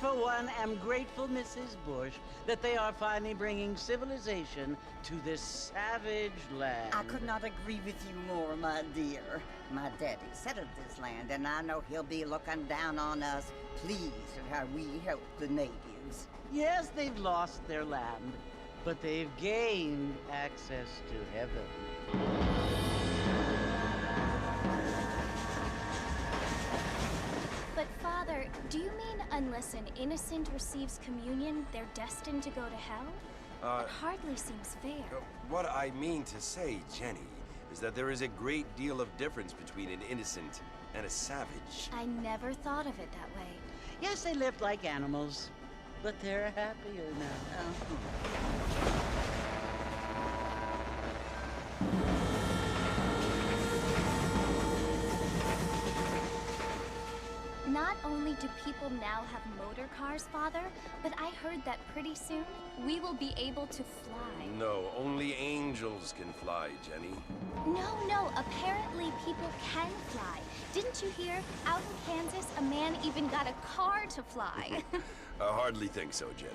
for one, am grateful, Mrs. Bush, that they are finally bringing civilization to this savage land. I could not agree with you more, my dear. My daddy settled this land, and I know he'll be looking down on us, pleased at how we help the natives. Yes, they've lost their land, but they've gained access to heaven. But Father, do you mean unless an innocent receives communion, they're destined to go to hell? That hardly seems fair. What I mean to say, Jenny, is that there is a great deal of difference between an innocent and a savage. I never thought of it that way. Yes, they lived like animals, but they're happier now. Not only do people now have motor cars, Father, but I heard that pretty soon we will be able to fly. No, only angels can fly, Jenny. No, apparently people can fly. Didn't you hear? Out in Kansas, a man even got a car to fly. I hardly think so, Jenny.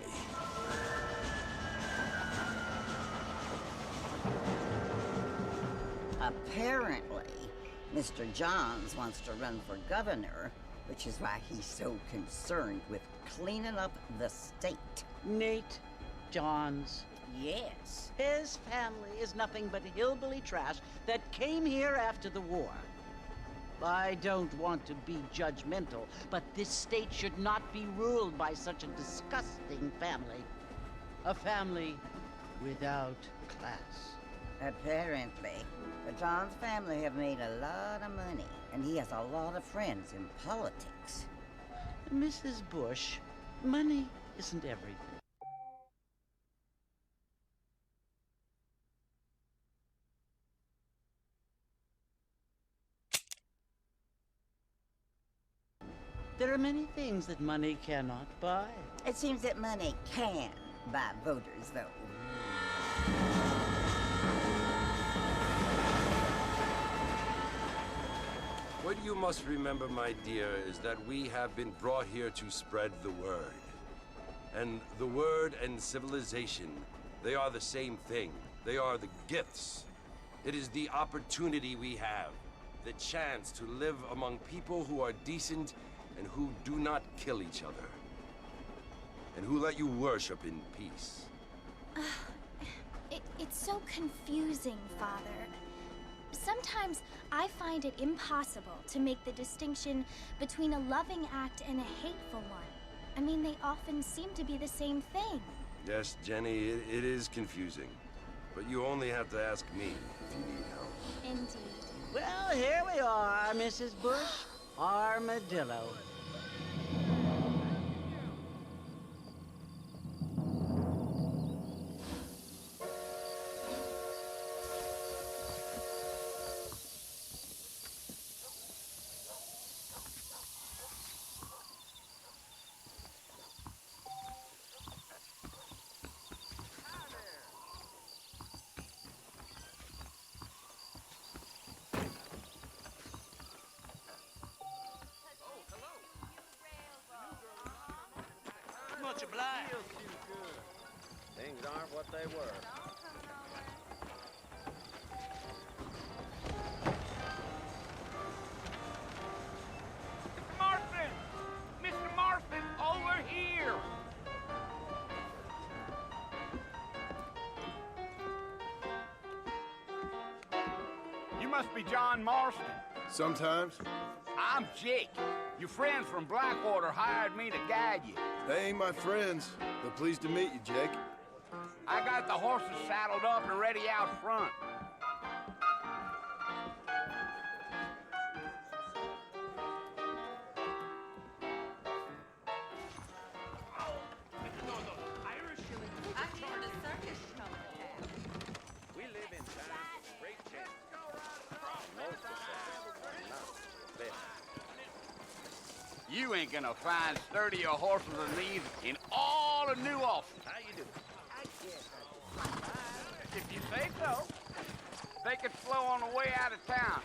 Apparently, Mr. Johns wants to run for governor, which is why he's so concerned with cleaning up the state. Nate Johns. Yes. His family is nothing but hillbilly trash that came here after the war. I don't want to be judgmental, but this state should not be ruled by such a disgusting family. A family without class. Apparently. The Johns family have made a lot of money, and he has a lot of friends in politics. Mrs. Bush, money isn't everything. There are many things that money cannot buy. It seems that money can buy voters, though. What you must remember, my dear, is that we have been brought here to spread the word. And the word and civilization, they are the same thing. They are the gifts. It is the opportunity we have, the chance to live among people who are decent and who do not kill each other, and who let you worship in peace. It's so confusing, Father. Sometimes I find it impossible to make the distinction between a loving act and a hateful one. I mean, they often seem to be the same thing. Yes, Jenny, it is confusing. But you only have to ask me if you need help. Indeed. Well, here we are, Mrs. Bush. Armadillo. Much obliged. Things aren't what they were. Marfin! Mr. Marfin, over here! You must be John Marston. Sometimes. I'm Jake. Your friends from Blackwater hired me to guide you. They ain't my friends, but pleased to meet you, Jake. I got the horses saddled up and ready out front. We live in times of great change. Most of them are not best. You ain't gonna find sturdier horses than these in all of New Ulster. How you doing? If you say so. They could slow on the way out of town.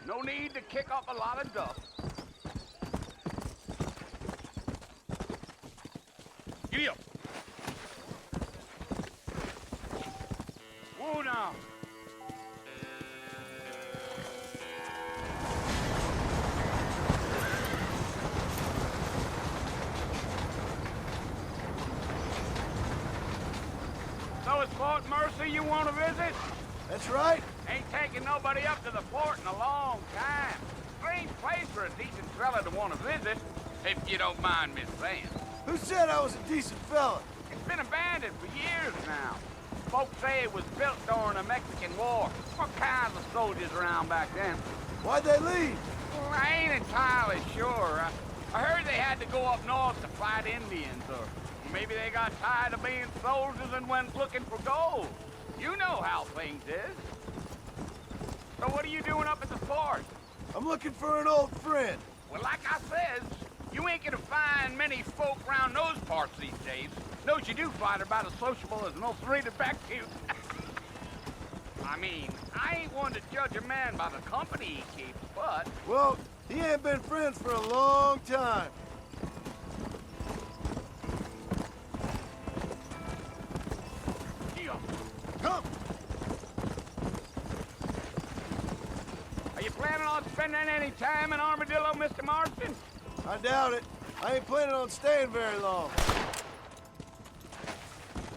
No need to kick up a lot of dust. Giddy up. Whoa now. So it's Fort Mercy you want to visit? That's right. Ain't taking nobody up to the fort in a long time. Strange place for a decent fella to want to visit, if you don't mind me saying. Who said I was a decent fella? It's been abandoned for years now. Folks say it was built during the Mexican War. What kinds of soldiers around back then? Why'd they leave? Well, I ain't entirely sure. I heard they had to go up north to fight Indians, or maybe they got tired of being soldiers and went looking for gold. You know how things is. So what are you doing up at the fort? I'm looking for an old friend. Well, like I said, you ain't gonna find many folk around those parts these days. Those you do find are about as sociable as an old three-to back cute. I mean, I ain't one to judge a man by the company he keeps, but... Well, he ain't been friends for a long time. Come! Are you planning on spending any time in Armadillo, Mr. Marston? I doubt it. I ain't planning on staying very long.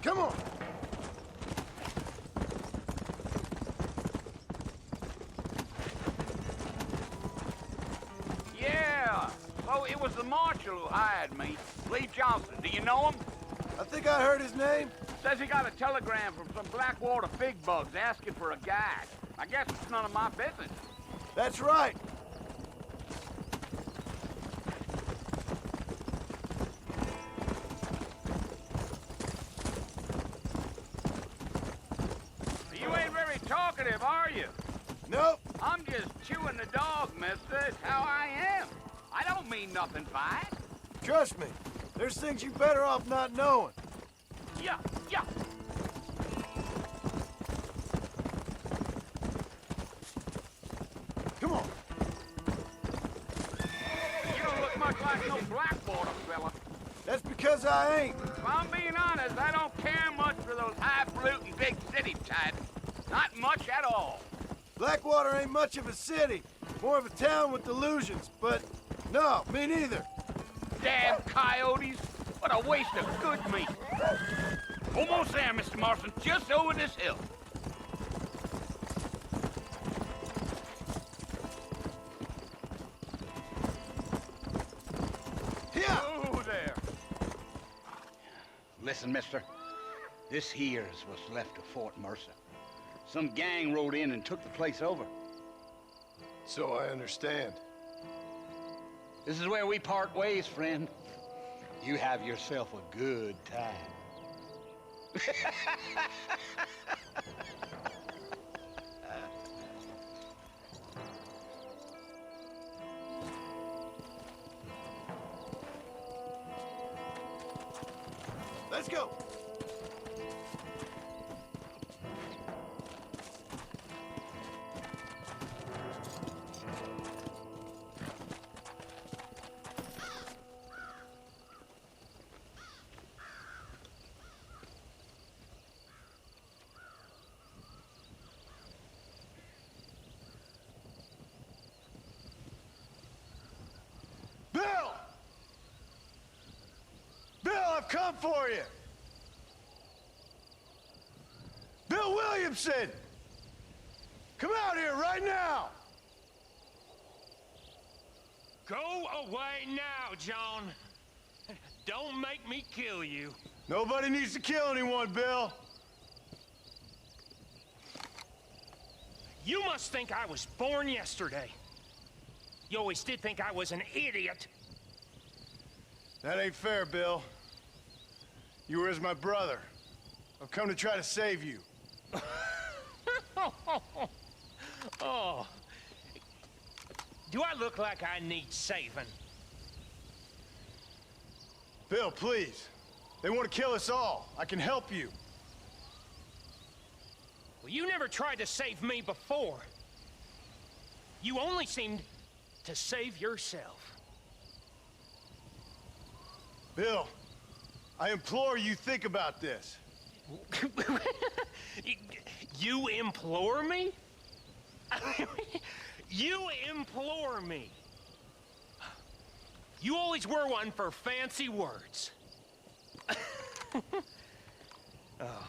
Come on! Yeah. So it was the marshal who hired me, Lee Johnson. Do you know him? I think I heard his name. Says he got a telegram from some Blackwater fig bugs asking for a guide. I guess it's none of my business. That's right. You ain't very talkative, are you? Nope. I'm just chewing the dog, mister. It's how I am. I don't mean nothing by it. Trust me. There's things you better off not knowing. Yeah, yeah. Come on. You don't look much like no Blackwater fella. That's because I ain't. If I'm being honest, I don't care much for those highfalutin big city types. Not much at all. Blackwater ain't much of a city. More of a town with delusions, but no, me neither. Damn coyotes. What a waste of good meat. Almost there, Mr. Marston. Just over this hill. Yeah. Oh, there. Listen, mister. This here is what's left of Fort Mercer. Some gang rode in and took the place over. So I understand. This is where we part ways, friend. You have yourself a good time. Let's go. Bill! Bill, I've come for you! Bill Williamson! Come out here right now! Go away now, John. Don't make me kill you. Nobody needs to kill anyone, Bill. You must think I was born yesterday. You always did think I was an idiot. That ain't fair, Bill. You were as my brother. I've come to try to save you. Oh. Do I look like I need saving? Bill, please. They want to kill us all. I can help you. Well, you never tried to save me before. You only seemed to save yourself. Bill, I implore you think about this. You implore me? You implore me? You always were one for fancy words. Oh.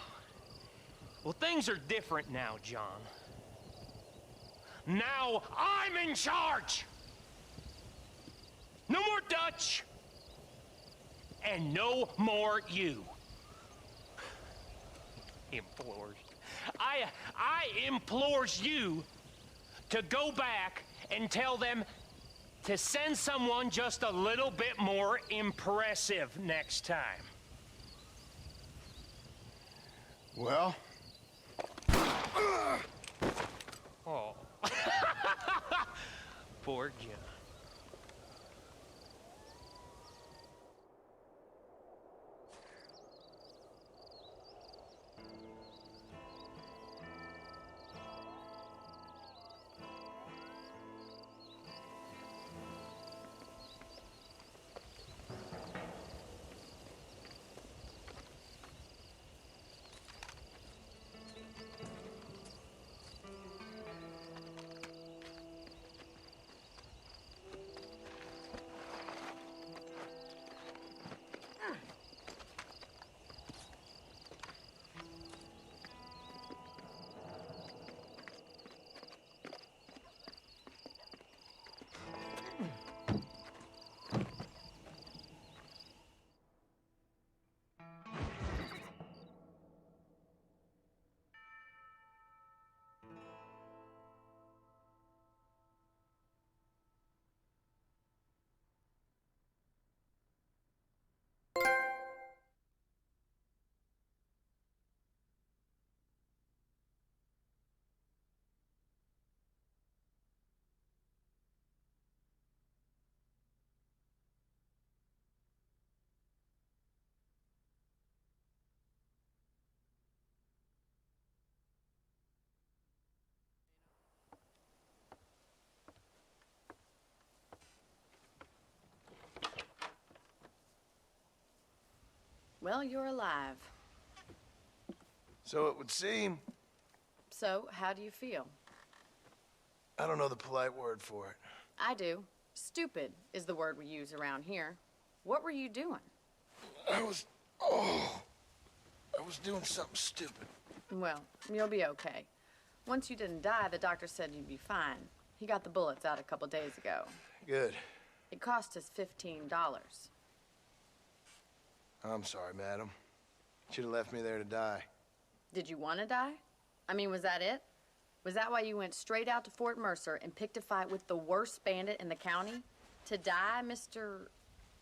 Well, things are different now, John. Now I'm in charge! No more Dutch! And no more you. Implores. I implores you to go back and tell them to send someone just a little bit more impressive next time. Well? Oh. Poor John. Well, you're alive. So it would seem. So, how do you feel? I don't know the polite word for it. I do. Stupid is the word we use around here. What were you doing? I was doing something stupid. Well, you'll be okay. Once you didn't die, the doctor said you'd be fine. He got the bullets out a couple days ago. Good. It cost us $15. I'm sorry, madam. Should have left me there to die. Did you want to die? I mean, was that it? Was that why you went straight out to Fort Mercer and picked a fight with the worst bandit in the county? To die, Mr.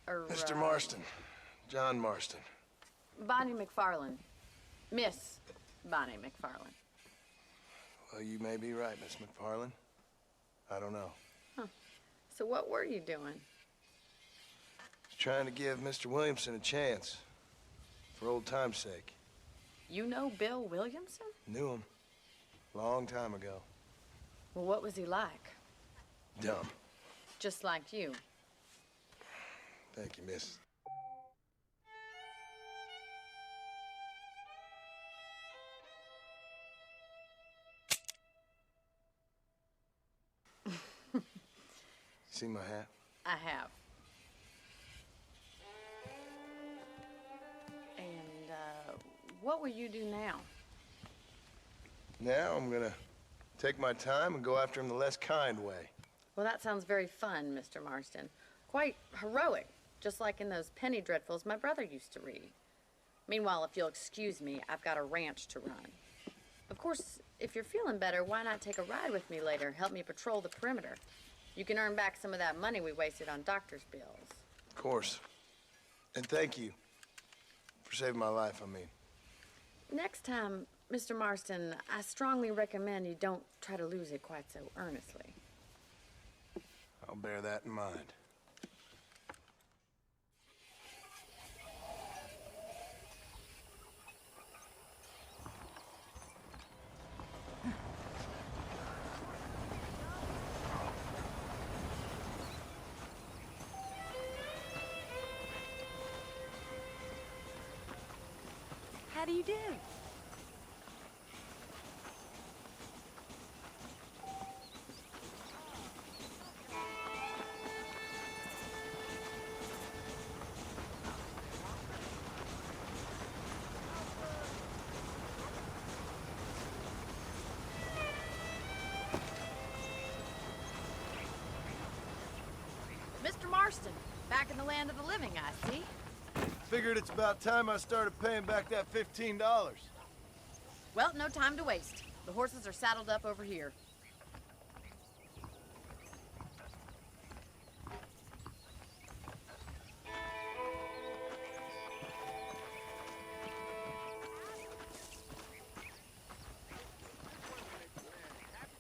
Mr. Marston. John Marston. Bonnie McFarland. Miss Bonnie McFarland. Well, you may be right, Miss McFarland. I don't know. Huh. So what were you doing? Trying to give Mr. Williamson a chance. For old time's sake. You know Bill Williamson? Knew him. Long time ago. Well, what was he like? Dumb. Just like you. Thank you, miss. See my hat? I have. And, what will you do now? Now I'm gonna take my time and go after him the less kind way. Well, that sounds very fun, Mr. Marston. Quite heroic, just like in those penny dreadfuls my brother used to read. Meanwhile, if you'll excuse me, I've got a ranch to run. Of course, if you're feeling better, why not take a ride with me later? Help me patrol the perimeter. You can earn back some of that money we wasted on doctor's bills. Of course. And thank you for saving my life, I mean. Next time, Mr. Marston, I strongly recommend you don't try to lose it quite so earnestly. I'll bear that in mind. How do you do? Mr. Marston, back in the land of the living, I see. Figured it's about time I started paying back that $15. Well, no time to waste. The horses are saddled up over here.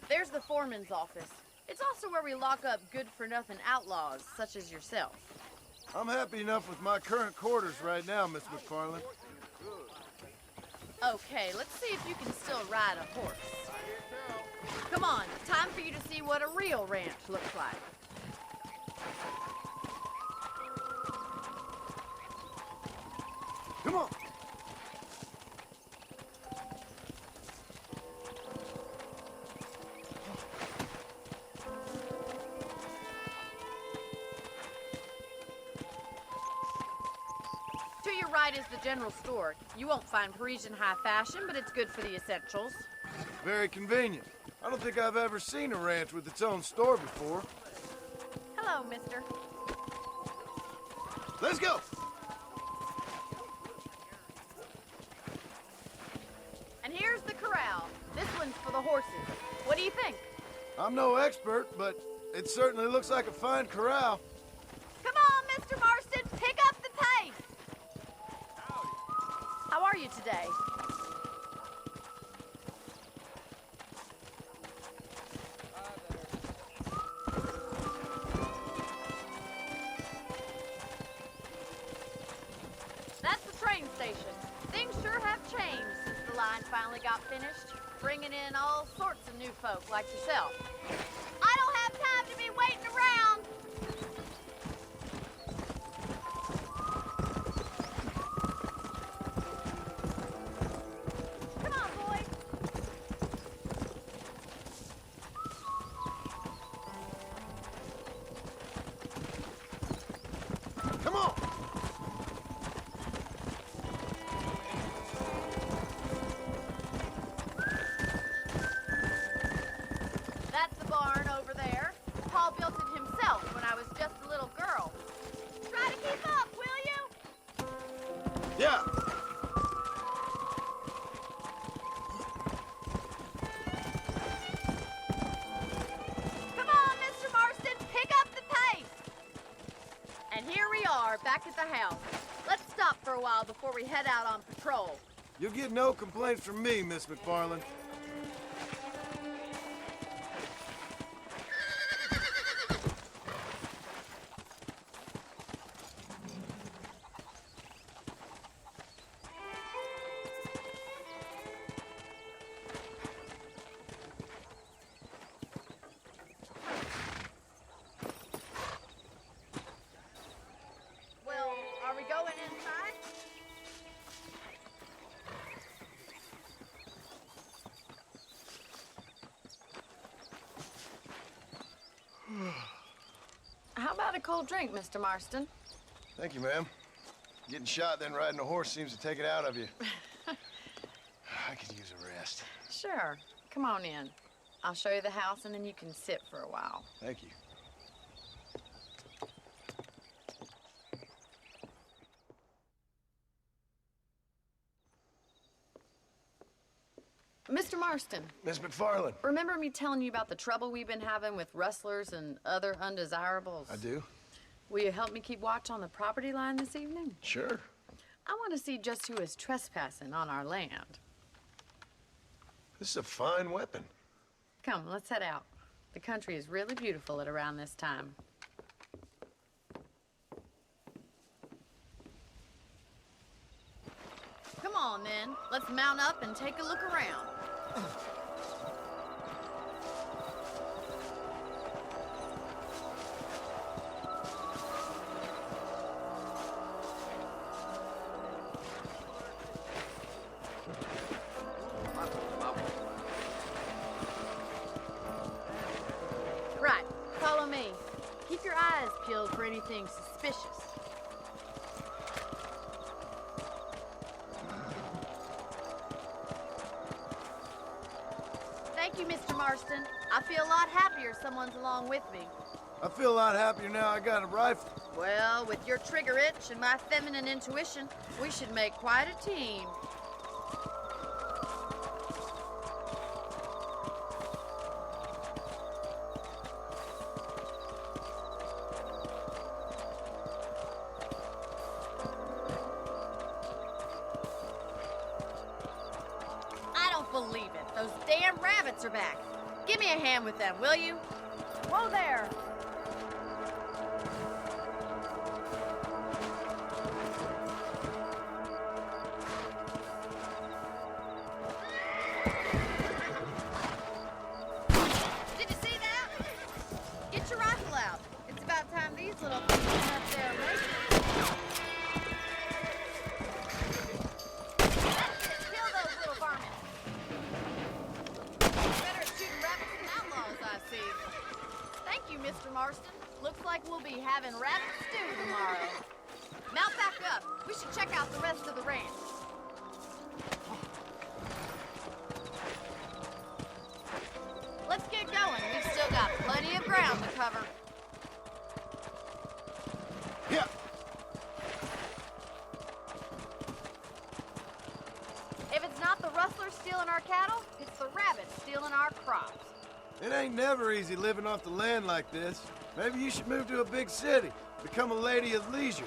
There's the foreman's office. It's also where we lock up good-for-nothing outlaws, such as yourself. I'm happy enough with my current quarters right now, Miss McFarland. Okay, let's see if you can still ride a horse. Come on, time for you to see what a real ranch looks like. Come on! To your right is the general store. You won't find Parisian high fashion, but it's good for the essentials. Very convenient. I don't think I've ever seen a ranch with its own store before. Hello, mister. Let's go! And here's the corral. This one's for the horses. What do you think? I'm no expert, but it certainly looks like a fine corral. Come on, Mr. Marston, pick up the pace. How are you today? That's the train station. Things sure have changed since the line finally got finished, bringing in all sorts of new folk like yourself. I don't have time to be waiting around. Come on, boy. Come on! That's the barn over there. Paul built it himself when I was just a little girl. Try to keep up, will you? Yeah! Come on, Mr. Marston, pick up the pace. And here we are, back at the house. Let's stop for a while before we head out on patrol. You'll get no complaints from me, Miss McFarland. Well, are we going inside? How about a cold drink, Mr. Marston? Thank you, ma'am. Getting shot, then riding a horse seems to take it out of you. I could use a rest. Sure. Come on in. I'll show you the house, and then you can sit for a while. Thank you. Mr. Marston, Miss McFarland. remember me telling you about the trouble we've been having with rustlers and other undesirables? I do? Will you help me keep watch on the property line this evening? Sure. I want to see just who is trespassing on our land. This is a fine weapon. Come, let's head out. The country is really beautiful at around this time. Come on, then. Let's mount up and take a look around. keep your eyes peeled for anything suspicious. Thank you, Mr. Marston. I feel a lot happier someone's along with me. I feel a lot happier now I got a rifle. Well, with your trigger itch and my feminine intuition, we should make quite a team. I don't believe it. Those damn rabbits are back. Give me a hand with them, will you? Whoa there! Did you see that? Get your rifle out. It's about time these little things went up there racing. That's it. Kill those little varmints. Better at shooting rabbits than outlaws, I see. Thank you, Mr. Marston. Looks like we'll be having rabbit stew tomorrow. Mount back up. We should check out the rest of the ranch. Let's get going. We've still got plenty of ground to cover. Yeah. If it's not the rustlers stealing our cattle, it's the rabbits stealing our crops. It ain't never easy living off the land like this. Maybe you should move to a big city, become a lady of leisure.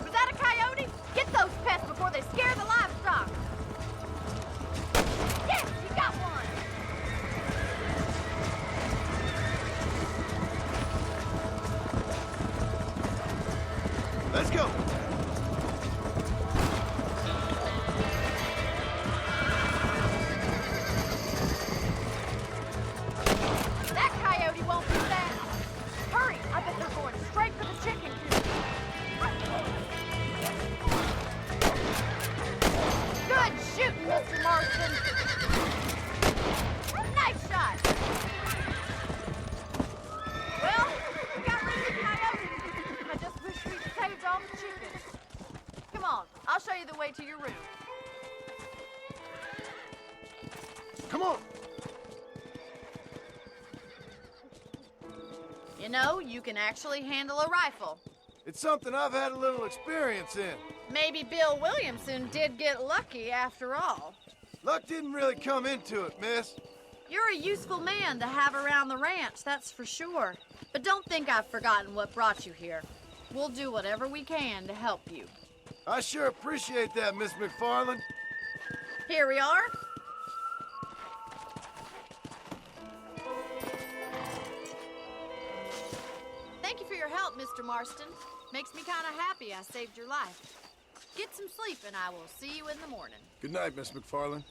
Was that a coyote? Get those pests before they scare the livestock. Yes, you got one. Let's go. That coyote won't do that. Hurry, I bet they're going straight for the chicken coop. Good shooting, Mr. Marston. Nice shot. Well, we got rid of the coyote. I just wish we'd saved all the chickens. Come on, I'll show you the way to your room. Come on. You know, you can actually handle a rifle. It's something I've had a little experience in. Maybe Bill Williamson did get lucky after all. Luck didn't really come into it, miss. You're a useful man to have around the ranch, that's for sure. But don't think I've forgotten what brought you here. We'll do whatever we can to help you. I sure appreciate that, Miss McFarland. Here we are. Thank you for your help, Mr. Marston. Makes me kind of happy I saved your life. Get some sleep and I will see you in the morning. Good night, Miss McFarland.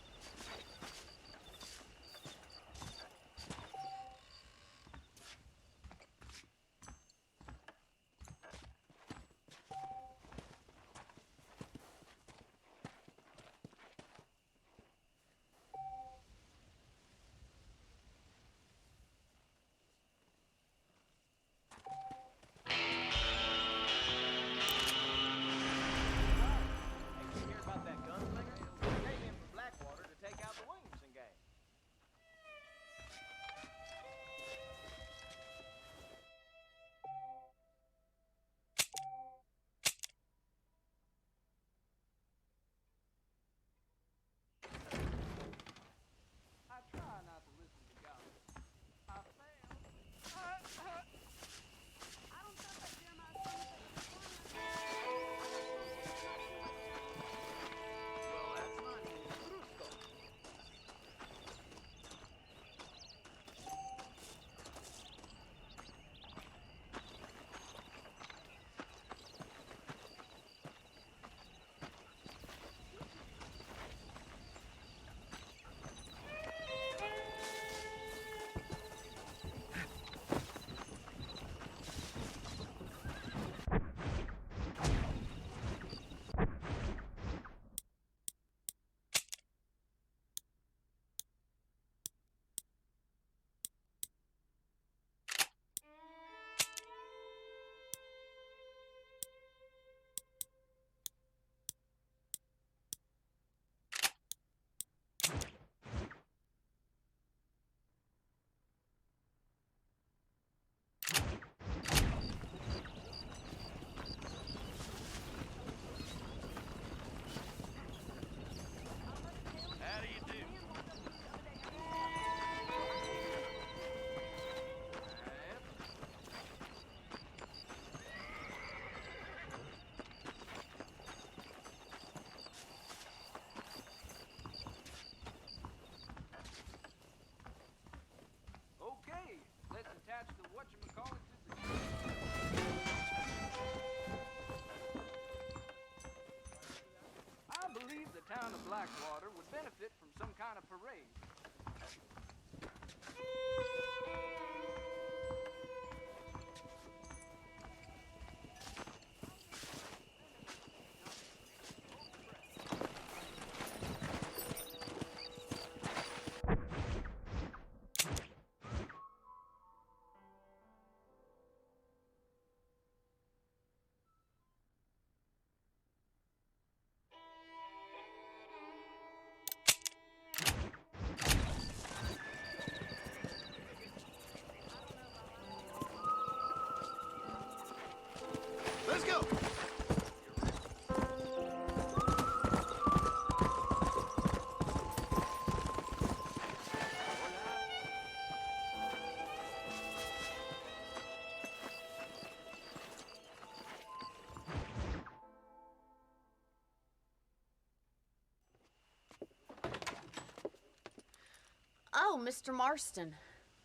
Oh, Mr. Marston.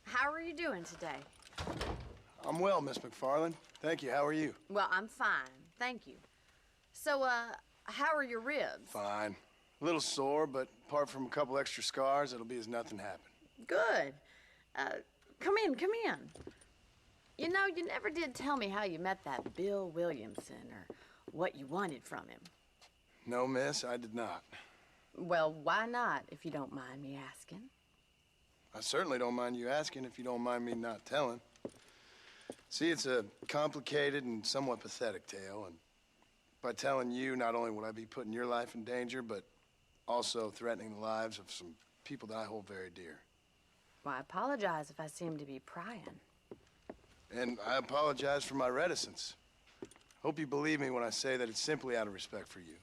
How are you doing today? I'm well, Miss McFarland. Thank you. How are you? Well, I'm fine. Thank you. So, how are your ribs? Fine. A little sore, but apart from a couple extra scars, it'll be as nothing happened. Good. Come in, come in. You know, you never did tell me how you met that Bill Williamson or what you wanted from him. No, miss, I did not. Well, why not, if you don't mind me asking? I certainly don't mind you asking if you don't mind me not telling. See, it's a complicated and somewhat pathetic tale, and by telling you, not only would I be putting your life in danger, but also threatening the lives of some people that I hold very dear. Well, I apologize if I seem to be prying. And I apologize for my reticence. Hope you believe me when I say that it's simply out of respect for you.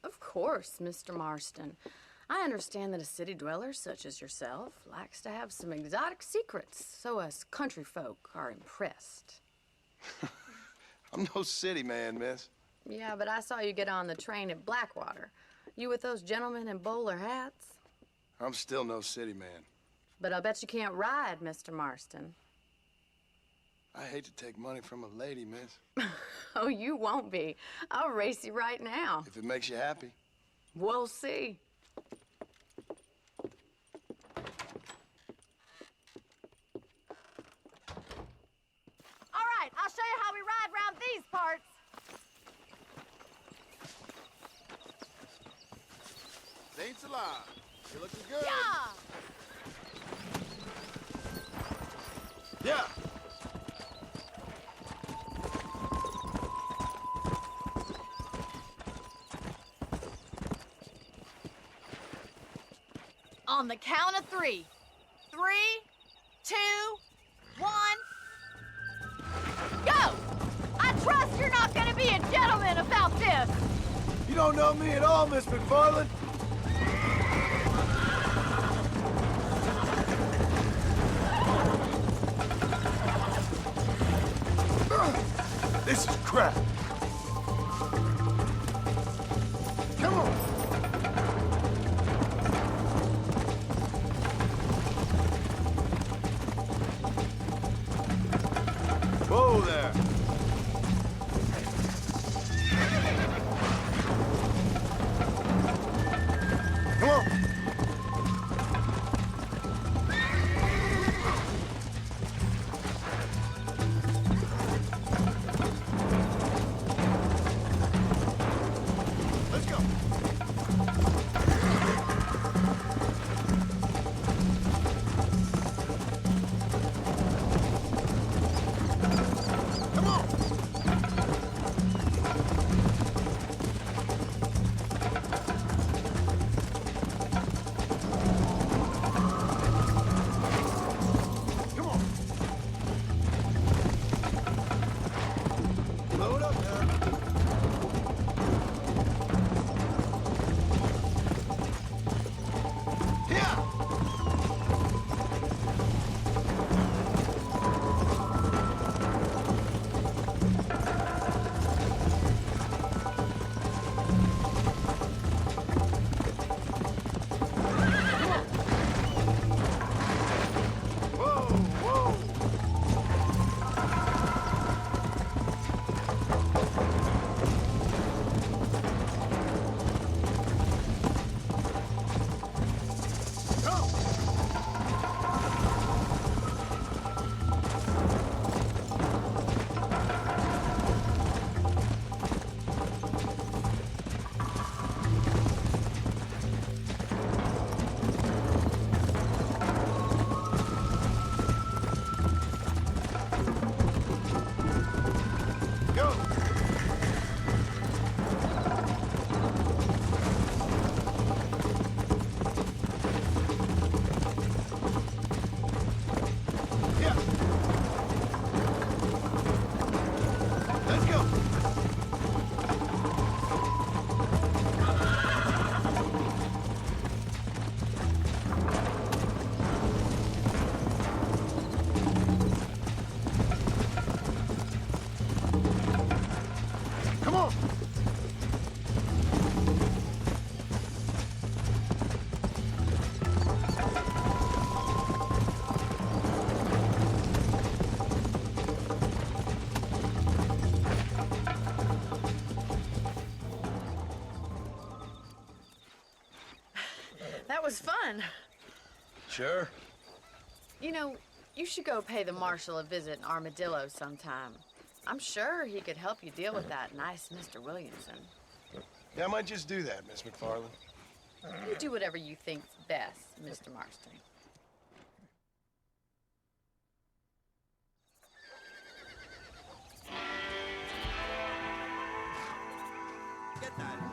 Of course, Mr. Marston. I understand that a city dweller such as yourself likes to have some exotic secrets, so us country folk are impressed. I'm no city man, miss. Yeah, but I saw you get on the train at Blackwater. You with those gentlemen in bowler hats? I'm still no city man. But I'll bet you can't ride, Mr. Marston. I hate to take money from a lady, miss. Oh, you won't be. I'll race you right now. If it makes you happy. We'll see. All right, I'll show you how we ride around these parts. Saints alive. You're looking good. Yeah! Yeah. On the count of 3. 3, 2, 1. Go! I trust you're not gonna be a gentleman about this. You don't know me at all, Miss McFarland. This is crap. Come on. Whoa there. Come on. fun. Sure. You know, you should go pay the marshal a visit in Armadillo sometime. I'm sure he could help you deal with that nice Mr. Williamson. Yeah, I might just do that, Miss McFarland. You do whatever you think's best, Mr. Marston. Get that.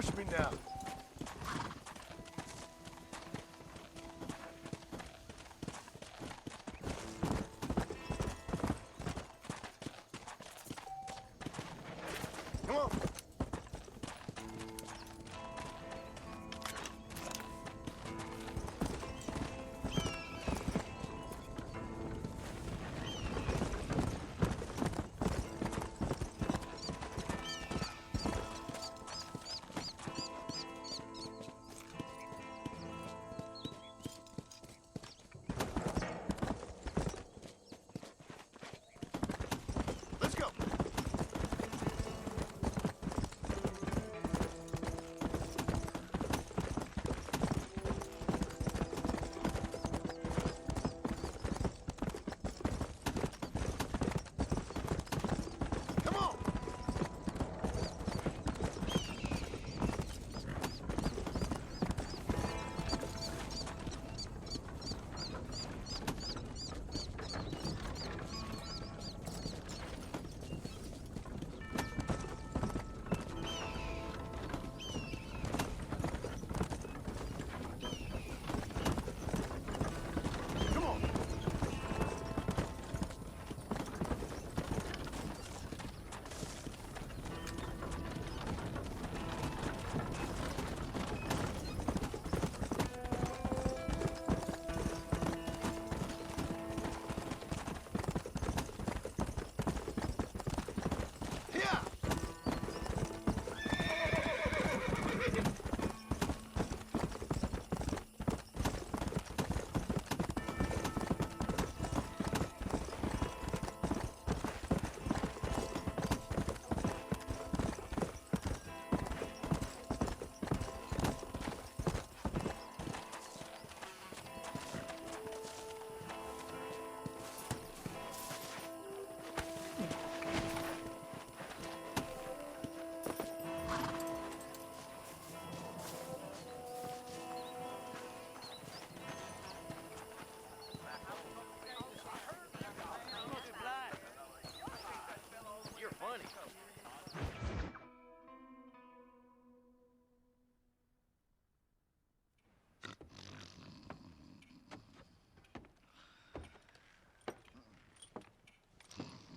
push me now. Come on. Let's go. Come on. Come on. Here. You're funny.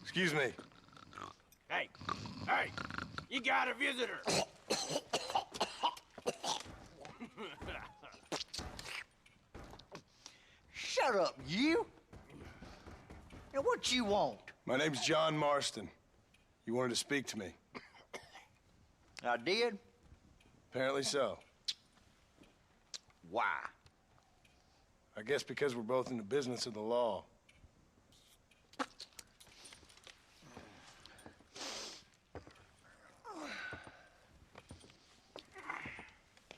Excuse me. Hey, hey, you got a visitor. Shut up, you! Now, what you want? My name's John Marston. You wanted to speak to me. I did? Apparently so. Why? I guess because we're both in the business of the law.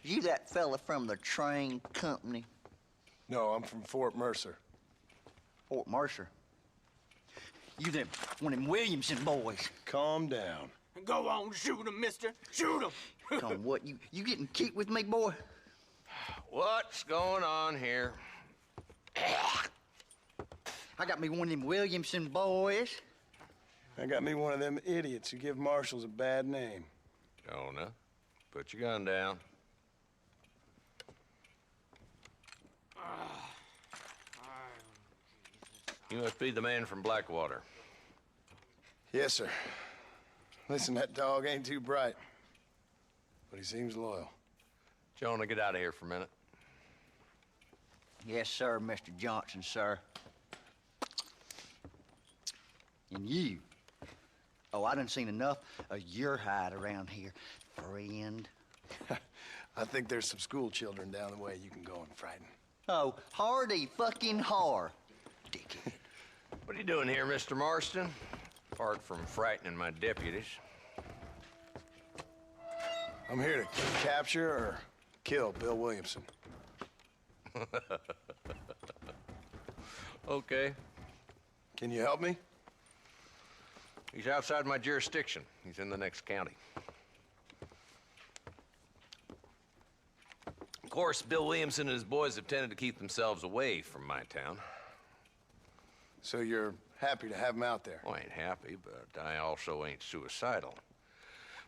You that fella from the train company, No, I'm from Fort Mercer. Fort Mercer? You them, one of them Williamson boys. Calm down. Go on, shoot him, mister. Shoot him. Come on, what, you getting kicked with me, boy? What's going on here? I got me one of them Williamson boys. I got me one of them idiots who give marshals a bad name. Jonah, put your gun down. You must be the man from Blackwater. Yes, sir. Listen, that dog ain't too bright, but he seems loyal. Jonah, get out of here for a minute. Yes, sir, Mr. Johnson, sir. And you. Oh, I done seen enough of your hide around here, friend. I think there's some school children down the way you can go and frighten. Oh, hardy fucking har. Dickhead. What are you doing here, Mr. Marston? Apart from frightening my deputies. I'm here to capture or kill Bill Williamson. Okay. Can you help me? He's outside my jurisdiction. He's in the next county. Of course, Bill Williamson and his boys have tended to keep themselves away from my town. So you're happy to have him out there? Well, I ain't happy, but I also ain't suicidal.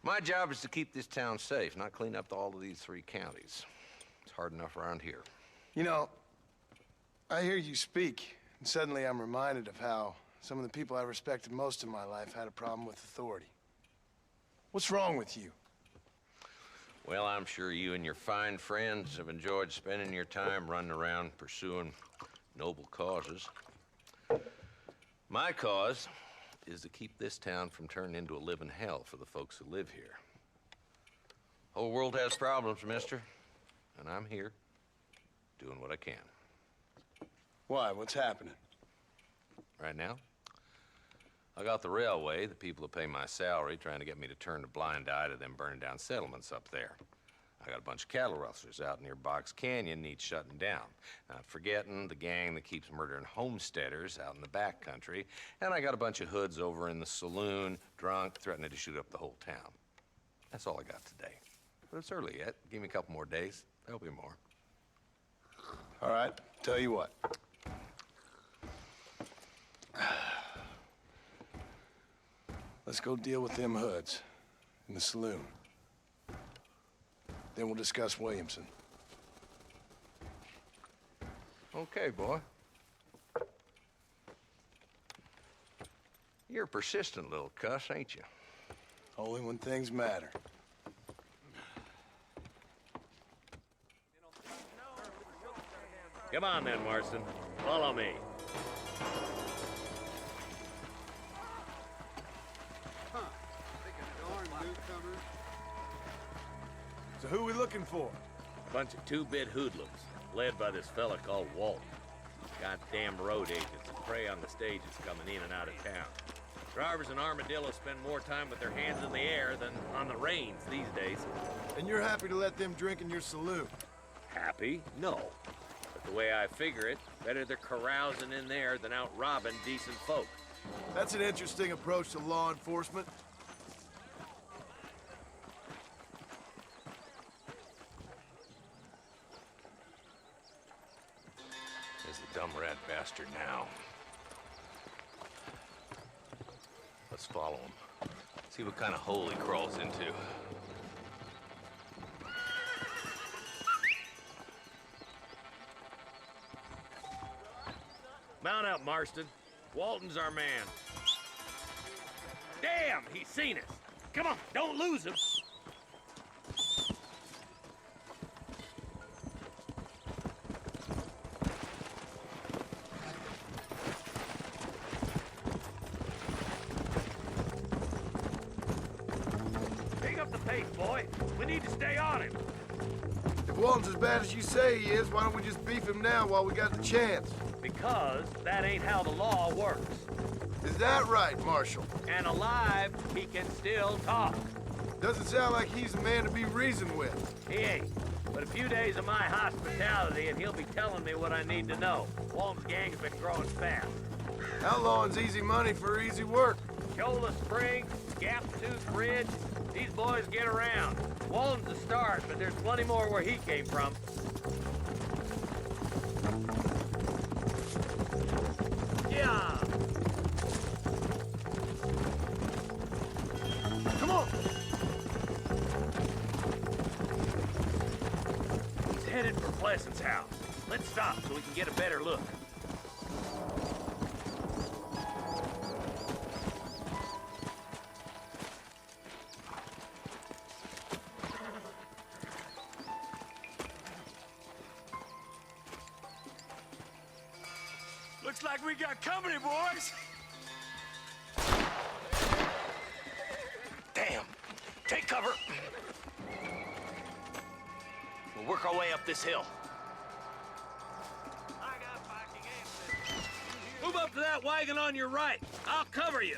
My job is to keep this town safe, not clean up all of these 3 counties. It's hard enough around here. You know, I hear you speak, and suddenly I'm reminded of how some of the people I respected most in my life had a problem with authority. What's wrong with you? Well, I'm sure you and your fine friends have enjoyed spending your time running around pursuing noble causes. My cause is to keep this town from turning into a living hell for the folks who live here. Whole world has problems, mister, and I'm here doing what I can. Why? What's happening? Right now, I got the railway, the people who pay my salary, trying to get me to turn a blind eye to them burning down settlements up there. I got a bunch of cattle rustlers out near Box Canyon needs shutting down. Not forgetting the gang that keeps murdering homesteaders out in the back country. And I got a bunch of hoods over in the saloon, drunk, threatening to shoot up the whole town. That's all I got today. But it's early yet. Give me a couple more days. There'll be more. All right, tell you what. Let's go deal with them hoods in the saloon. Then we'll discuss Williamson. Okay, boy. You're a persistent little cuss, ain't you? Only when things matter. Come on then, Marston. Follow me. So who we looking for? A bunch of 2-bit hoodlums, led by this fella called Walton. Goddamn road agents that prey on the stages coming in and out of town. Drivers and armadillos spend more time with their hands in the air than on the reins these days. And you're happy to let them drink in your saloon? Happy? No. But the way I figure it, better they're carousing in there than out robbing decent folk. That's an interesting approach to law enforcement. There's the dumb rat bastard now. Let's follow him. See what kind of hole he crawls into. Mount up, Marston. Walton's our man. Damn, he's seen us. Come on, don't lose him. Pick up the pace, boy. We need to stay on him. If Walton's as bad as you say he is, why don't we just beef him now while we got the chance? Because that ain't how the law works. Is that right, Marshal? And alive, he can still talk. Doesn't sound like he's a man to be reasoned with. He ain't. But a few days of my hospitality and he'll be telling me what I need to know. Walton's gang's been growing fast. Outlawing's easy money for easy work. Cholla Springs, Gap Tooth Ridge, these boys get around. Walton's the start, but there's plenty more where he came from. Yeah! Come on! He's headed for Pleasant's house. Let's stop so we can get a better look. Looks like we got company, boys. Damn! Take cover! We'll work our way up this hill. Move up to that wagon on your right. I'll cover you.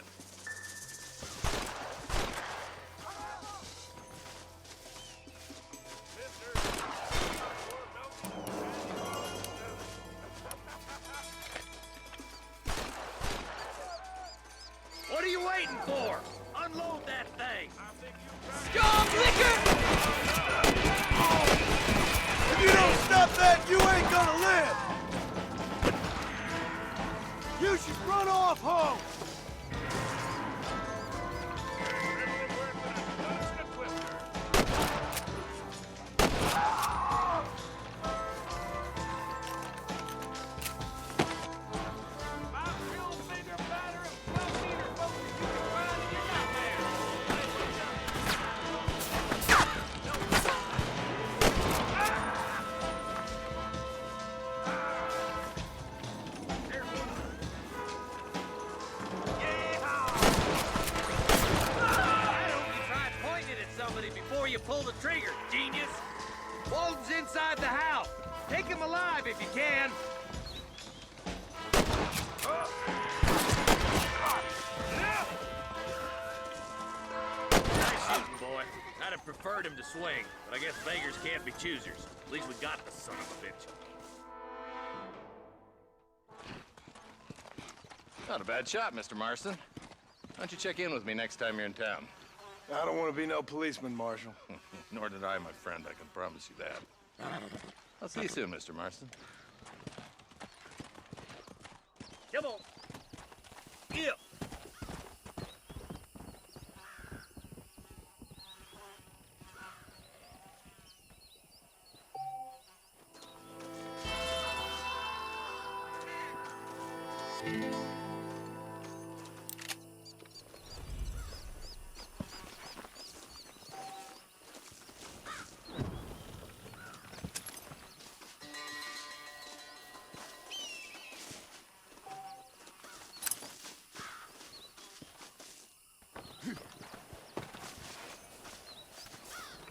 What are you waiting for? Unload that thing. Scum liquor! If you don't stop that, you ain't gonna live! You should run off home! genius! Walton's inside the house. Take him alive if you can. Nice shooting, boy. I'd have preferred him to swing, but I guess beggars can't be choosers. At least we got the son of a bitch. Not a bad shot, Mr. Marston. Why don't you check in with me next time you're in town? I don't want to be no policeman, Marshal. Nor did I, my friend. I can promise you that. I'll see you soon, Mr. Marston. Come on. Yep.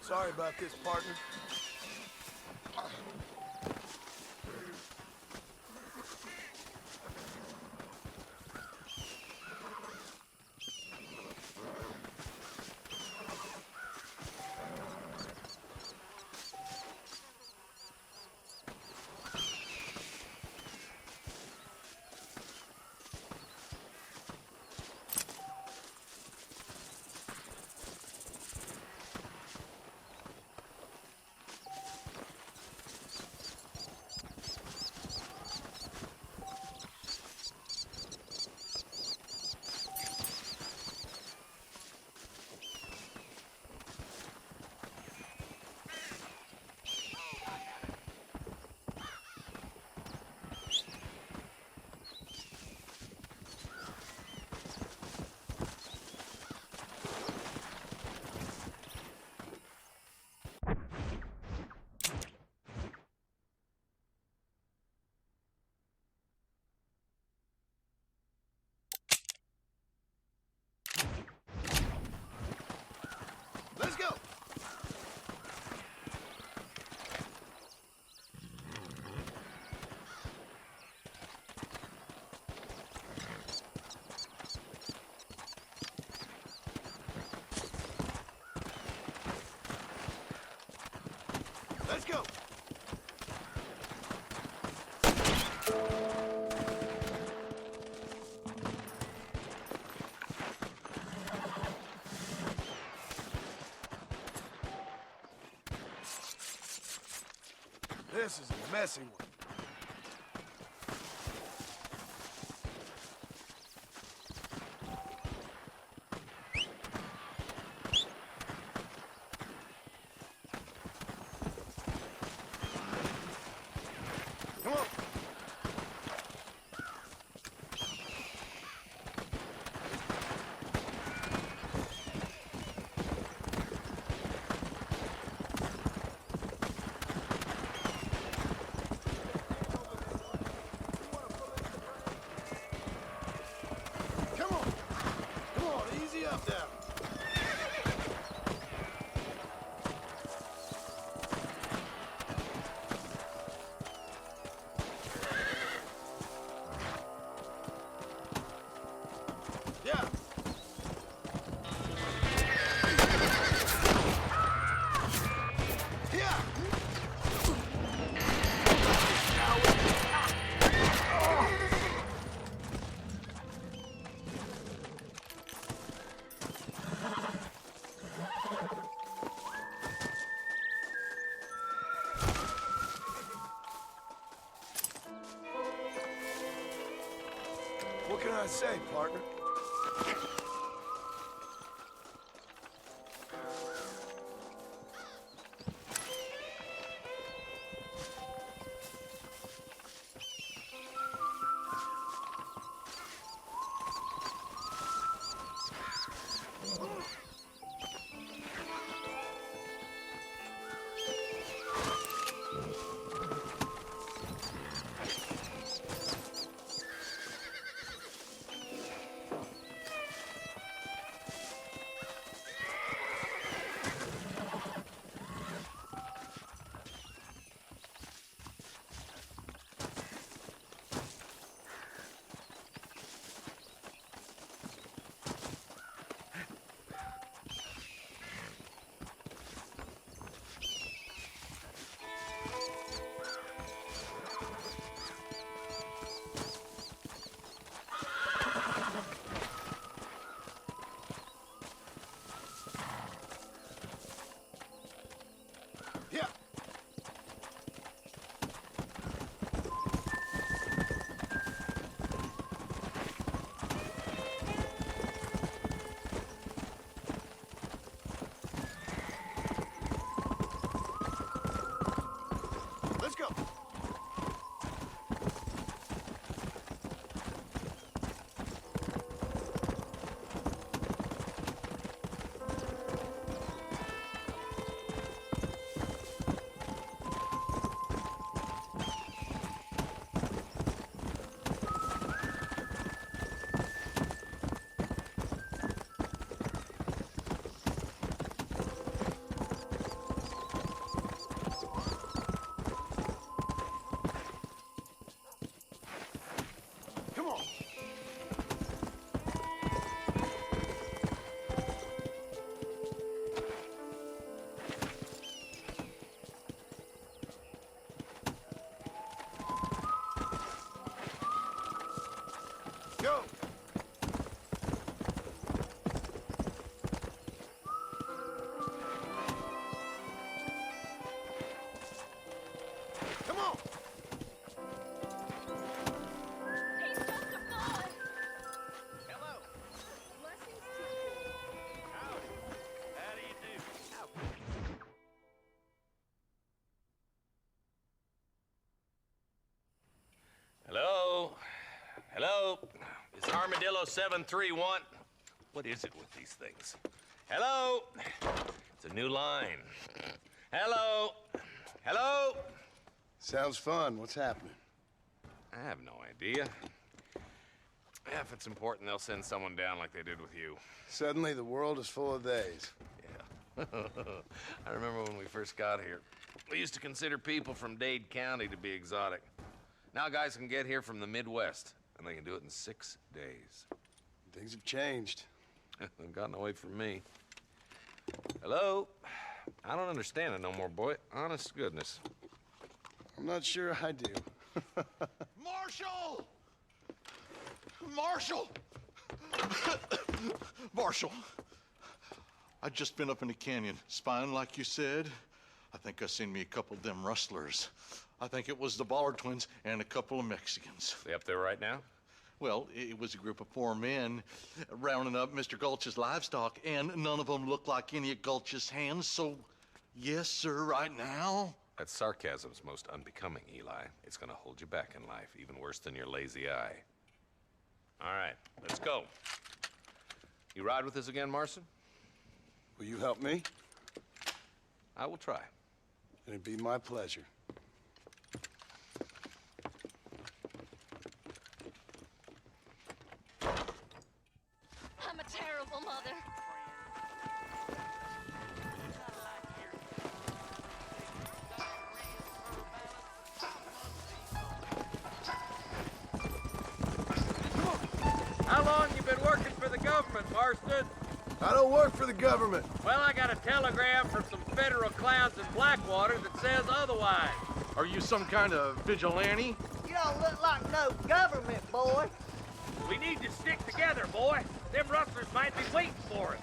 Sorry about this, partner. Let's go! Let's go! This is a messy one. Come on. Up there. Yeah. What can I say, partner? Go! Come on! Hello. Blessings to you. Howdy. How do you do? Hello? Hello? Is Armadillo 731? What is it with these things? Hello? It's a new line. Hello? Hello? Sounds fun. What's happening? I have no idea. If it's important, they'll send someone down like they did with you. Suddenly, the world is full of days. Yeah. I remember when we first got here. We used to consider people from Dade County to be exotic. Now guys can get here from the Midwest, and they can do it in 6 days. Things have changed. They've gotten away from me. Hello? I don't understand it no more, boy. Honest to goodness. I'm not sure I do. Marshal! Marshal! Marshal, I just been up in the canyon, spying like you said. I think I seen me a couple of them rustlers. I think it was the Ballard twins and a couple of Mexicans. They up there right now? Well, it was a group of 4 men rounding up Mr. Gulch's livestock, and none of them looked like any of Gulch's hands, so yes, sir, right now. That sarcasm's most unbecoming, Eli. It's gonna hold you back in life, even worse than your lazy eye. All right, let's go. You ride with us again, Marston? Will you help me? I will try. It'd be my pleasure. I'm a terrible mother. How long you been working for the government, Marston? I don't work for the government. Well, I got a telegram from some federal clowns in Blackwater that says otherwise. Are you some kind of vigilante? You don't look like no government, boy. We need to stick together, boy. Them rustlers might be waiting for us.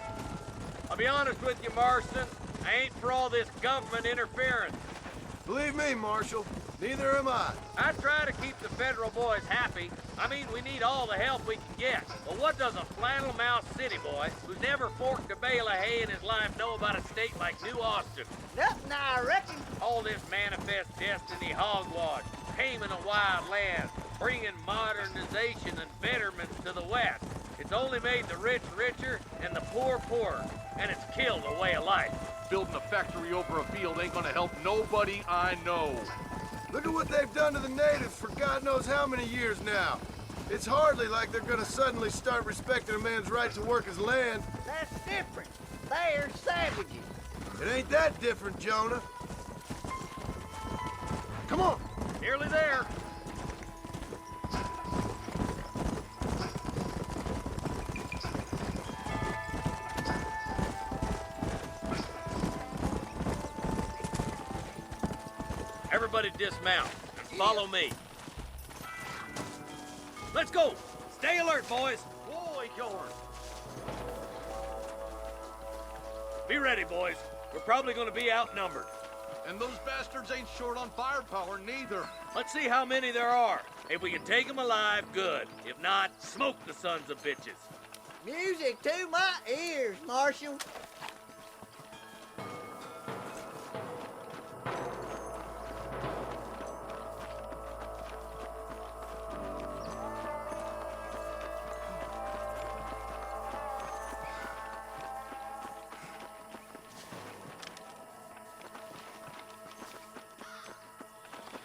I'll be honest with you, Marston. I ain't for all this government interference. Believe me, Marshal, neither am I. I try to keep the federal boys happy. I mean, we need all the help we can get. But what does a flannel-mouthed city boy who's never forked a bale of hay in his life know about a state like New Austin? Nothing, I reckon. All this manifest destiny hogwash, taming a wild land, bringing modernization and betterment to the West. It's only made the rich richer and the poor poorer, and it's killed a way of life. Building a factory over a field ain't gonna help nobody I know. Look at what they've done to the natives for God knows how many years now. It's hardly like they're gonna suddenly start respecting a man's right to work his land. That's different. They're savages. It ain't that different, Jonah. Come on. Nearly there. Everybody dismount and follow me. Let's go. Stay alert, boys. Boy, yours. Be ready, boys. We're probably going to be outnumbered. And those bastards ain't short on firepower, neither. Let's see how many there are. If we can take them alive, good. If not, smoke the sons of bitches. Music to my ears, Marshal.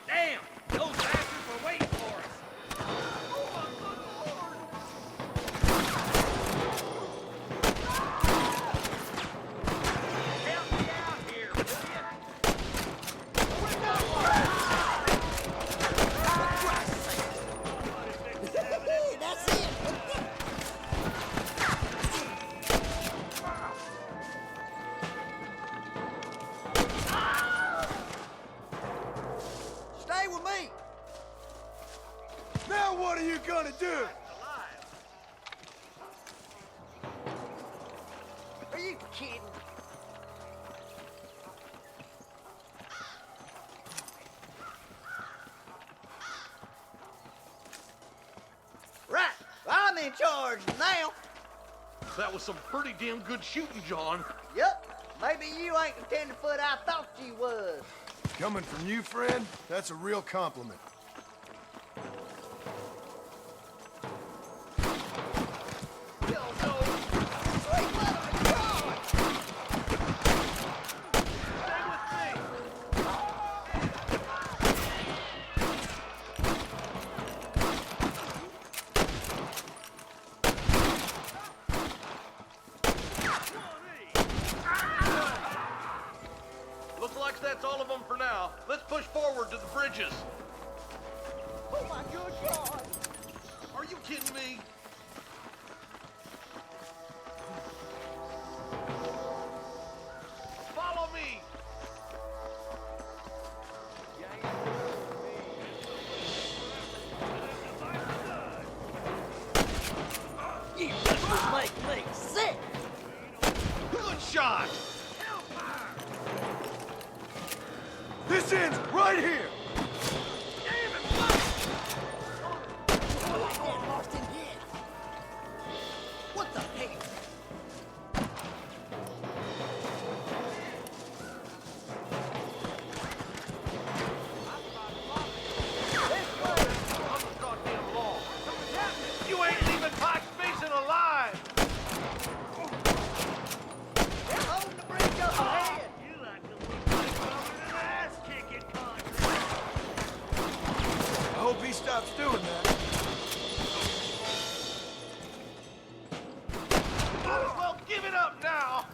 Damn! Those bastards were waiting for us. Help me out here, will ya? That's it. Stay with me. Now what are you gonna do? kidding? Right, I'm in charge now. That was some pretty damn good shooting, John. Yup, maybe you ain't the tenderfoot I thought you was. Coming from you, friend, that's a real compliment. Looks like that's all of them for now. Let's push forward to the bridges. Oh my good God! Are you kidding me? Follow me! You just make me sick! Good shot! This ends right here! What the hell? You ain't leaving Pike's Basin alive! They're holding the bridge up ahead! I hope he stops doing that. Might as well give it up now!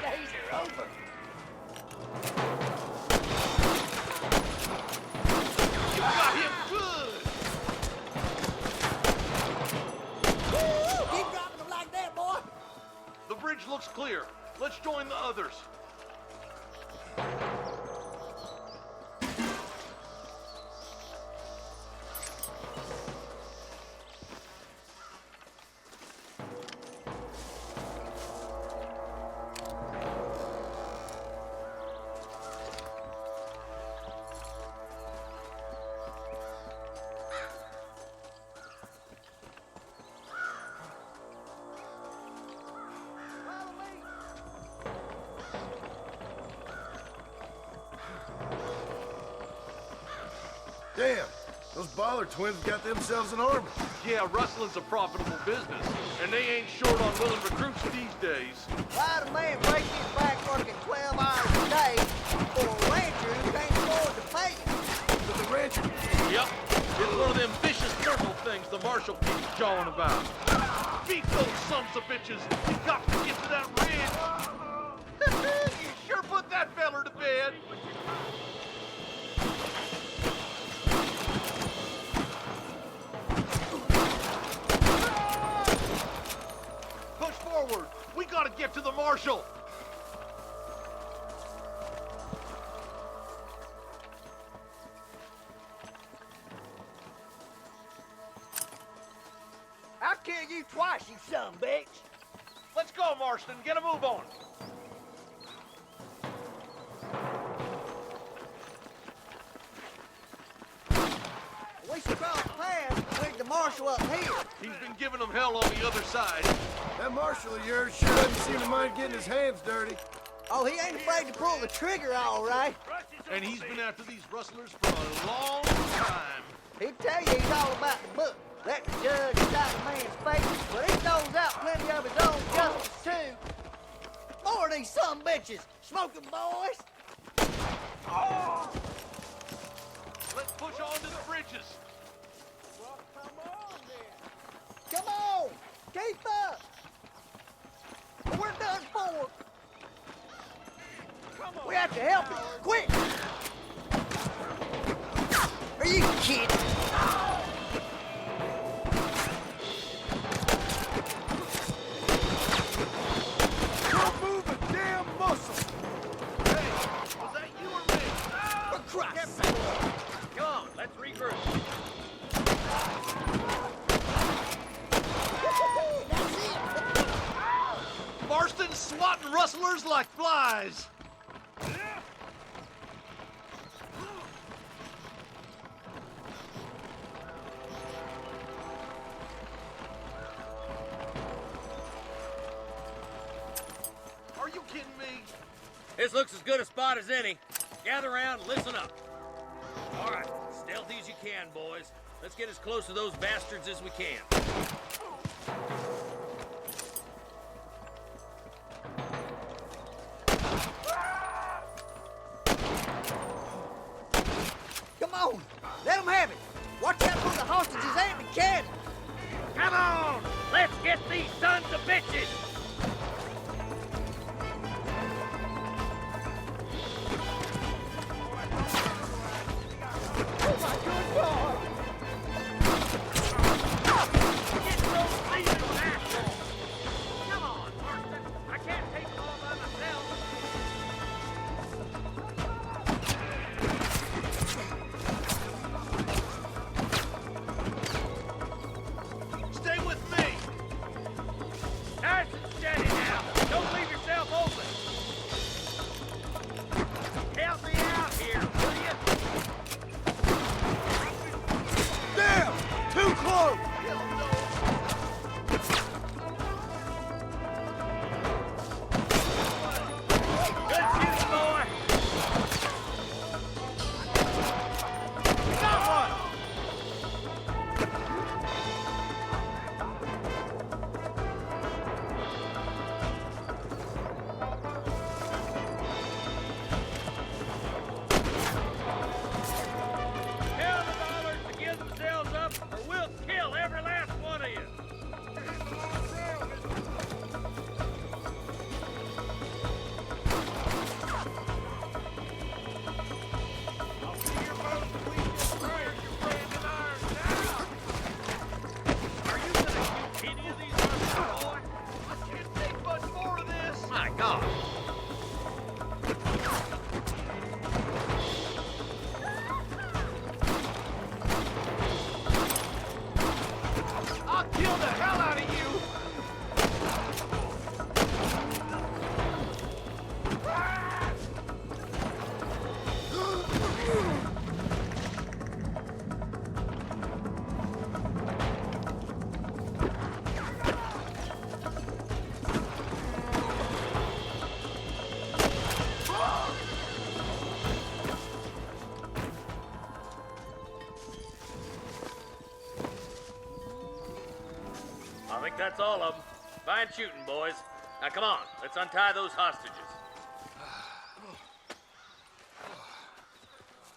Days are over! You got him good! Keep dropping them like that, boy! The bridge looks clear. Let's join the others. Damn, those Baller twins got themselves an army. Yeah, rustling's a profitable business, and they ain't short on willing recruits these days. Why'd a man break his back working 12 hours a day for a rancher who can't afford to pay him? But the rancher... Yep, it's one of them vicious circle things the marshal keeps jawing about. Beat those sons of bitches! You got to get to that ridge! You sure put that feller to bed! Push forward! We gotta get to the marshal! I'll kill you twice, you son of a bitch! Let's go, Marston. Get a move on. We should cross paths with the marshal up here. He's been giving them hell on the other side. That marshal of yours sure doesn't seem to mind getting his hands dirty. Oh, he ain't afraid to pull the trigger, all right. And he's been after these rustlers for a long time. He'd tell you he's all about the book. Let the judge decide a man's fate, but he throws out plenty of his own justice, too. More of these some bitches, smoking boys. Oh! Let's push on to the bridges. Well, come on, then. Come on, keep up. We're done for. We have to help him, quick. Are you kidding? Come on, let's regroup. been swatting rustlers like flies. Are you kidding me? This looks as good a spot as any. Gather around and listen up. All right, stealthy as you can, boys. Let's get as close to those bastards as we can. Come on, let them have it. Watch out for the hostages and the cat. Come on! Let's get these sons of bitches! Stay with me. Nice and steady now. Don't leave yourself open. Help me out here, will you? Damn! Too close! Good shooting, boy. Got one. Tell the dollars to give themselves up, or we'll kill every last one of you. I'll see your boat when we destroy your branded iron now. Are you gonna shoot any of these monsters, boy? I can't take much more of this. My God. I'll kill the hell out of you. I think that's all of them. Fine shooting, boys. Now come on, let's untie those hostages.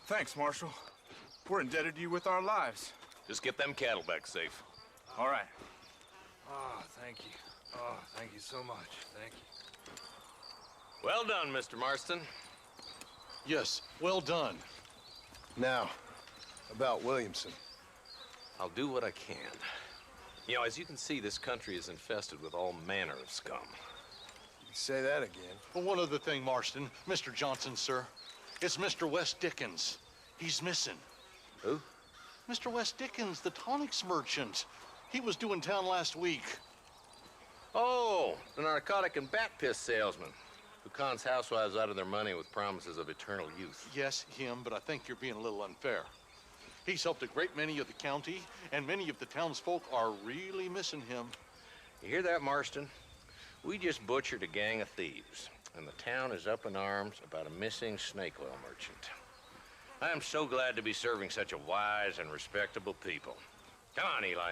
Thanks, Marshal. We're indebted to you with our lives. Just get them cattle back safe. All right. Oh, thank you. Oh, thank you so much. Thank you. Well done, Mr. Marston. Yes, well done. Now, about Williamson. I'll do what I can. You know, as you can see, this country is infested with all manner of scum. You can say that again. Well, one other thing, Marston. Mr. Johnson, sir. It's Mr. West Dickens. He's missing. Who? Mr. West Dickens, the tonics merchant. He was due in town last week. Oh, the narcotic and bat piss salesman who cons housewives out of their money with promises of eternal youth. Yes, him, but I think you're being a little unfair. He's helped a great many of the county, and many of the townsfolk are really missing him. You hear that, Marston? We just butchered a gang of thieves, and the town is up in arms about a missing snake oil merchant. I am so glad to be serving such a wise and respectable people. Come on, Eli.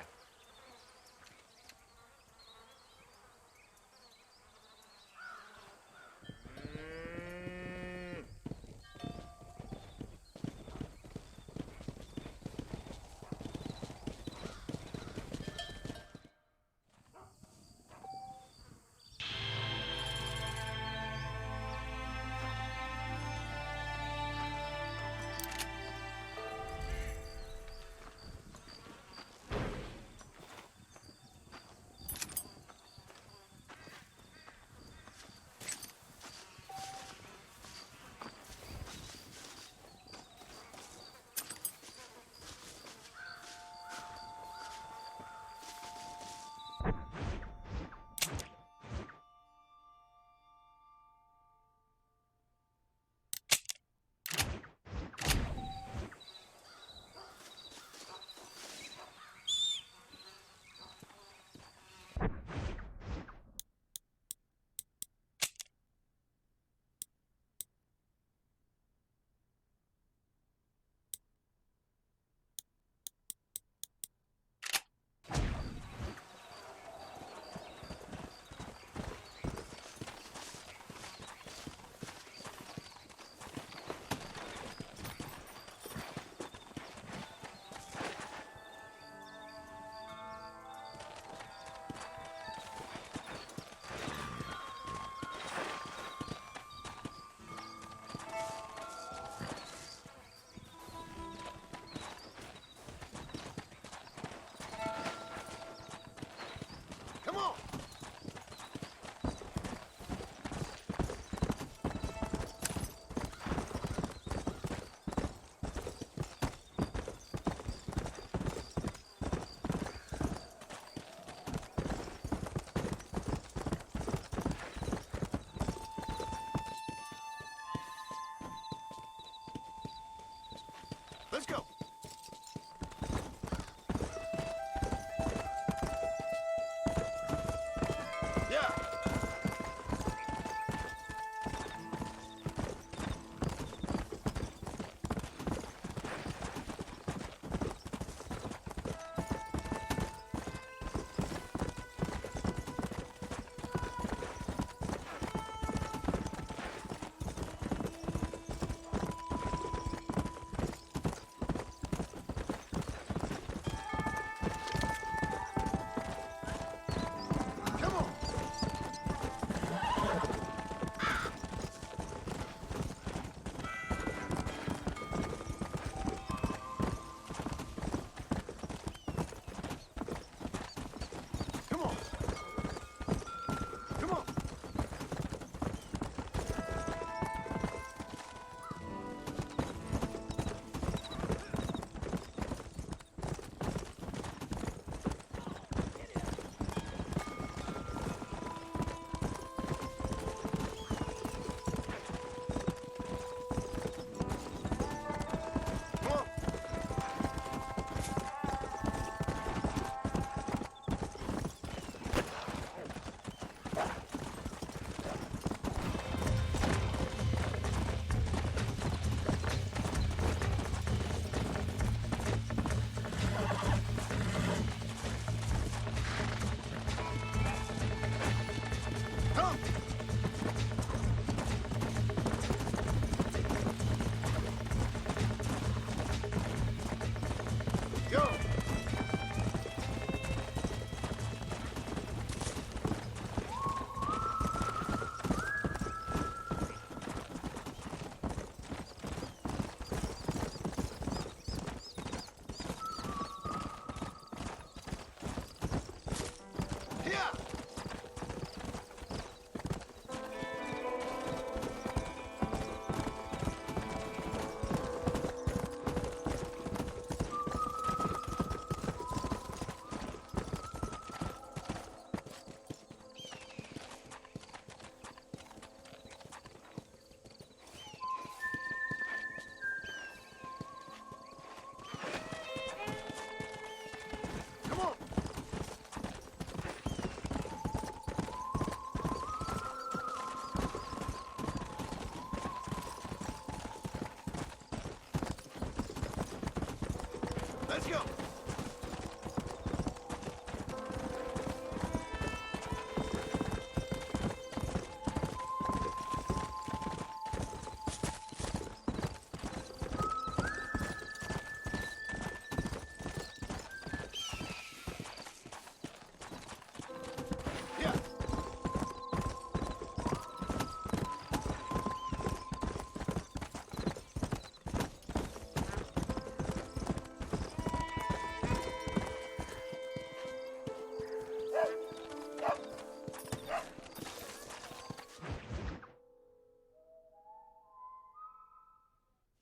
let's go.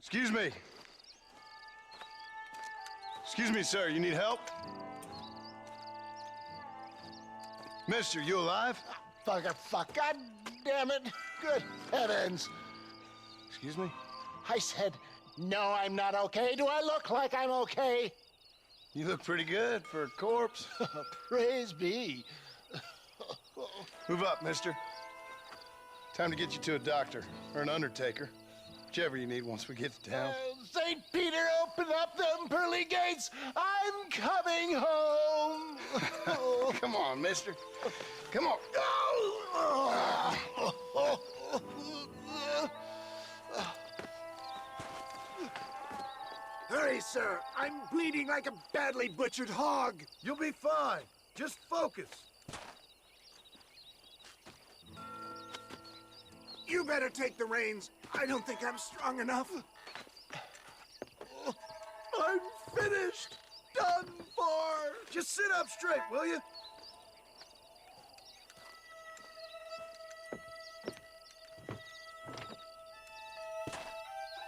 Excuse me. Excuse me, sir. You need help? Mister, you alive? Fuck. God damn it. Good heavens. Excuse me? I said, no, I'm not okay. Do I look like I'm okay? You look pretty good for a corpse. Praise be. Move up, mister. Time to get you to a doctor or an undertaker. Whichever you need once we get to town. St. Peter, open up them pearly gates. I'm coming home. Come on, mister. Come on. Hurry, sir. I'm bleeding like a badly butchered hog. You'll be fine. Just focus. You better take the reins. I don't think I'm strong enough. I'm finished. Done for. Just sit up straight, will you?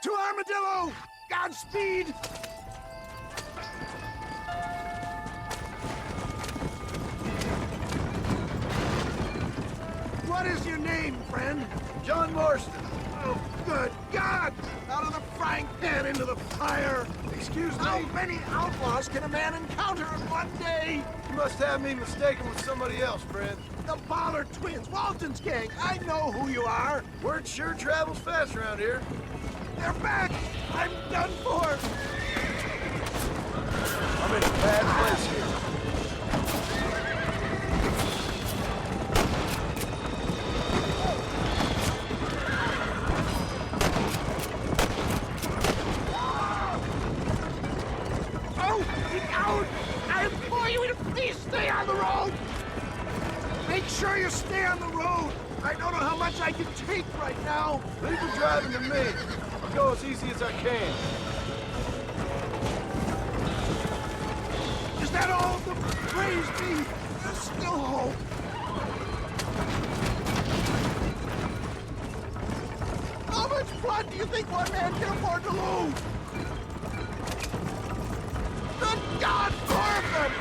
To Armadillo! Godspeed! What is your name, friend? John Marston. Oh, good God! Out of the frying pan into the fire! Excuse me? How many outlaws can a man encounter in one day? You must have me mistaken with somebody else, friend. The Baller Twins, Walton's gang. I know who you are. Word sure travels fast around here. They're back! I'm done for! I'm in a bad place here. Oh, get out! I implore you to please stay on the road! Make sure you stay on the road! I don't know how much I can take right now. Leave the driving to me. I'll go as easy as I can. Is that all? Praise be! There's still hope. How much blood do you think one man can afford to lose? Good God, Corbin!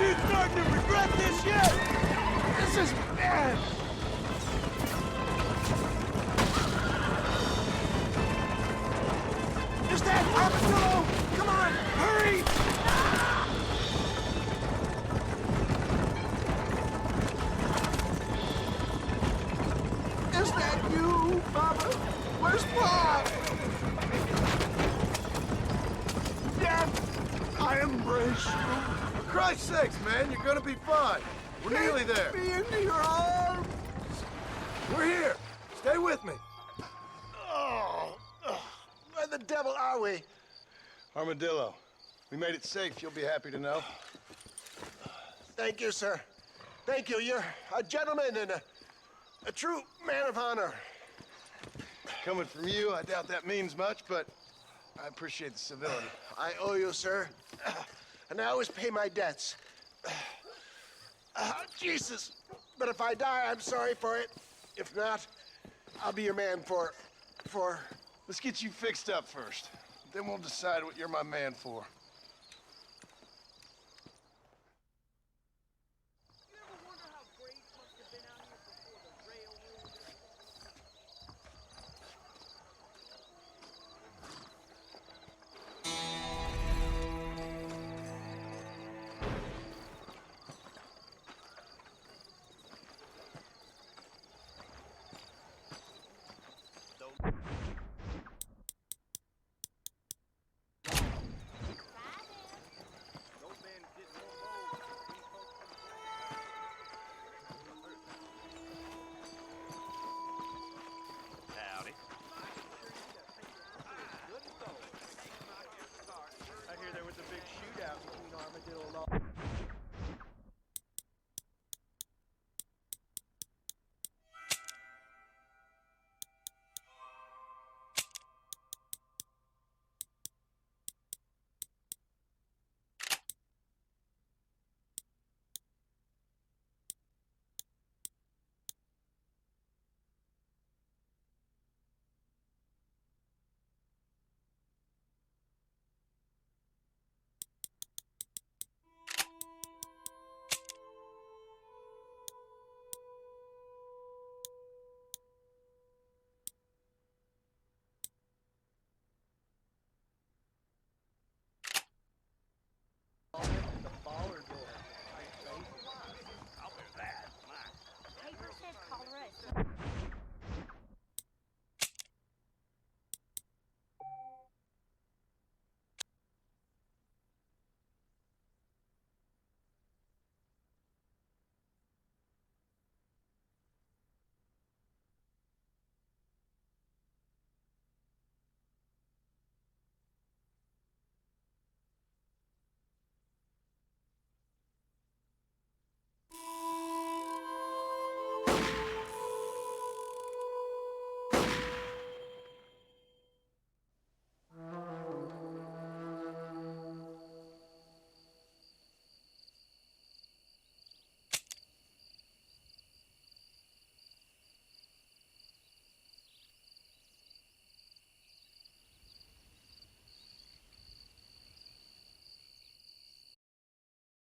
You starting to regret this yet? This is bad. Is that Armadillo? Come on, hurry! Is that you, Baba? Where's Bob? Death, I embrace you. For Christ's sakes, man, you're gonna be fine. We're nearly there. Take me into your arms. We're here. Stay with me. Oh, where the devil are we? Armadillo, we made it safe. You'll be happy to know. Thank you, sir. Thank you. You're a gentleman and a true man of honor. Coming from you, I doubt that means much, but I appreciate the civility. I owe you, sir. And I always pay my debts. Jesus. But if I die, I'm sorry for it. If not, I'll be your man for... Let's get you fixed up first. Then we'll decide what you're my man for.